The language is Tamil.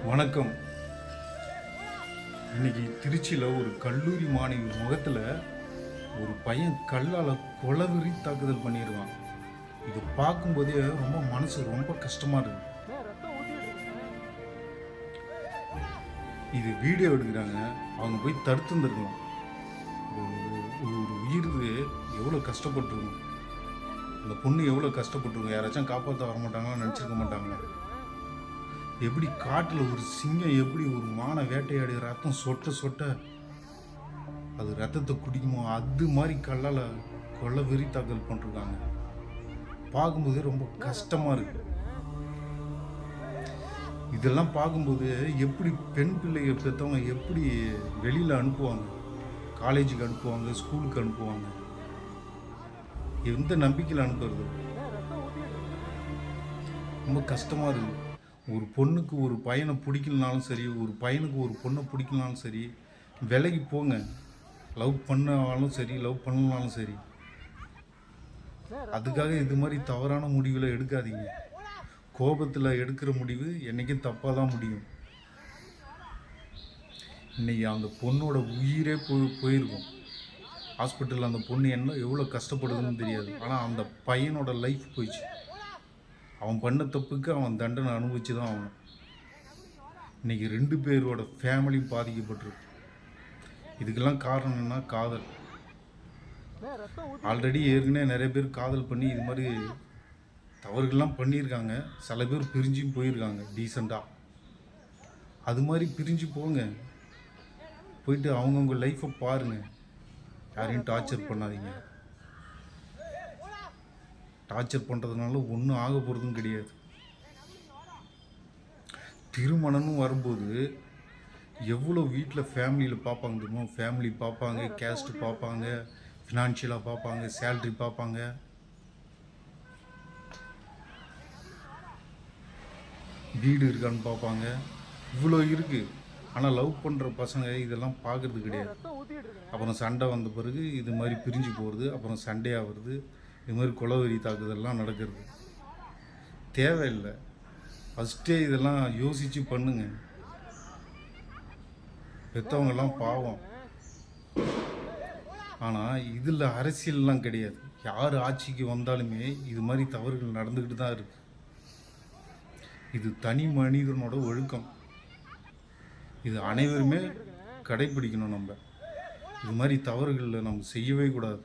வணக்கம். இன்னைக்கு திருச்சியில் ஒரு கல்லூரி மாணவி முகத்தில் ஒரு பையன் கல்லால் கொலவெறி தாக்குதல் பண்ணிடுவான். இது பார்க்கும்போதே ரொம்ப மனசு ரொம்ப கஷ்டமாக இருக்கு. இது வீடியோ எடுக்கிறாங்க, அவங்க போய் தடுத்துருந்துருக்கலாம். ஒரு உயிர் எவ்வளோ கஷ்டப்பட்டுருக்கும், அந்த பொண்ணு எவ்வளோ கஷ்டப்பட்டுருக்கும். யாராச்சும் காப்பாற்ற வர மாட்டாங்களா, நினச்சிருக்க மாட்டாங்களா? எப்படி காட்டில் ஒரு சிங்கம் எப்படி ஒரு மானை வேட்டையாடி ரத்தம் சொட்ட சொட்ட அது ரத்தத்தை குடிக்குமோ அது மாதிரி கல்லால் கொள்ள வெறி தாக்கல் பண்ணிருக்காங்க. பார்க்கும்போது ரொம்ப கஷ்டமாக இருக்கு. இதெல்லாம் பார்க்கும்போது எப்படி பெண் பிள்ளையை பெற்றவங்க எப்படி வெளியில் அனுப்புவாங்க, காலேஜுக்கு அனுப்புவாங்க, ஸ்கூலுக்கு அனுப்புவாங்க, எந்த நம்பிக்கையில் அனுப்புறது? ரொம்ப கஷ்டமாக இருக்குது. ஒரு பொண்ணுக்கு ஒரு பையனை பிடிக்கலனாலும் சரி, ஒரு பையனுக்கு ஒரு பொண்ணை பிடிக்கலனாலும் சரி, விலகி போங்க. லவ் பண்ணாலும் சரி, லவ் பண்ணலனாலும் சரி. அதுக்காக இது மாதிரி தவறான முடிவுகளை எடுக்காதீங்க. கோபத்தில் எடுக்கிற முடிவு என்றைக்கும் தப்பாக தான் முடியும். இன்றைக்கி அந்த பொண்ணோட உயிரே போயிருக்கும். ஹாஸ்பிட்டலில் அந்த பொண்ணு எவ்வளோ கஷ்டப்படுதுன்னு தெரியாது. ஆனால் அந்த பையனோட லைஃப் போயிடுச்சு. அவன் பண்ண தப்புக்கு அவன் தண்டனை அனுபவிச்சு தான் ஆகணும். இன்றைக்கி 2 பேரோட ஃபேமிலியும் பாதிக்கப்பட்டிருக்கு. இதுக்கெல்லாம் காரணம் என்ன? காதல். ஆல்ரெடி ஏற்கனவே நிறைய பேர் காதல் பண்ணி இது மாதிரி தவறுகள்லாம் பண்ணியிருக்காங்க. சில பேர் பிரிஞ்சும் போயிருக்காங்க டீசெண்டாக. அது மாதிரி பிரிஞ்சு போங்க, போயிட்டு அவங்கவுங்க லைஃப்பை பாருங்கள். யாரையும் டார்ச்சர் பண்ணாதீங்க. டார்ச்சர் பண்ணுறதுனால ஒன்றும் ஆக போகிறதும் கிடையாது. திருமணம்னு வரும்போது எவ்வளோ வீட்டில் ஃபேமிலியில் பார்ப்பாங்க தெரியுமோ? ஃபேமிலி பார்ப்பாங்க, கேஸ்ட் பார்ப்பாங்க, ஃபினான்ஷியலாக பார்ப்பாங்க, சேல்ரி பார்ப்பாங்க. வீடு இருக்கான்னு பார்ப்பாங்க. இவ்வளோ இருக்குது. ஆனால் லவ் பண்ணுற பசங்க இதெல்லாம் பார்க்குறது கிடையாது. அப்புறம் சண்டை வந்த பிறகு இது மாதிரி பிரிஞ்சு போகிறது, அப்புறம் சண்டே ஆகுறது, இது மாதிரி கொலவெறி தாக்குதல்லாம் நடக்கிறது தேவையில்லை. ஃபஸ்ட்டே இதெல்லாம் யோசித்து பண்ணுங்க. பெற்றவங்கெல்லாம் பாவம். ஆனால் இதில் அரசியல்லாம் கிடையாது. யார் ஆட்சிக்கு வந்தாலுமே இது மாதிரி தவறுகள் நடந்துக்கிட்டு தான் இருக்குது. இது தனி மனிதனோட ஒழுக்கம். இது அனைவருமே கடைப்பிடிக்கணும். நம்ம இது மாதிரி தவறுகளில் நம்ம செய்யவே கூடாது.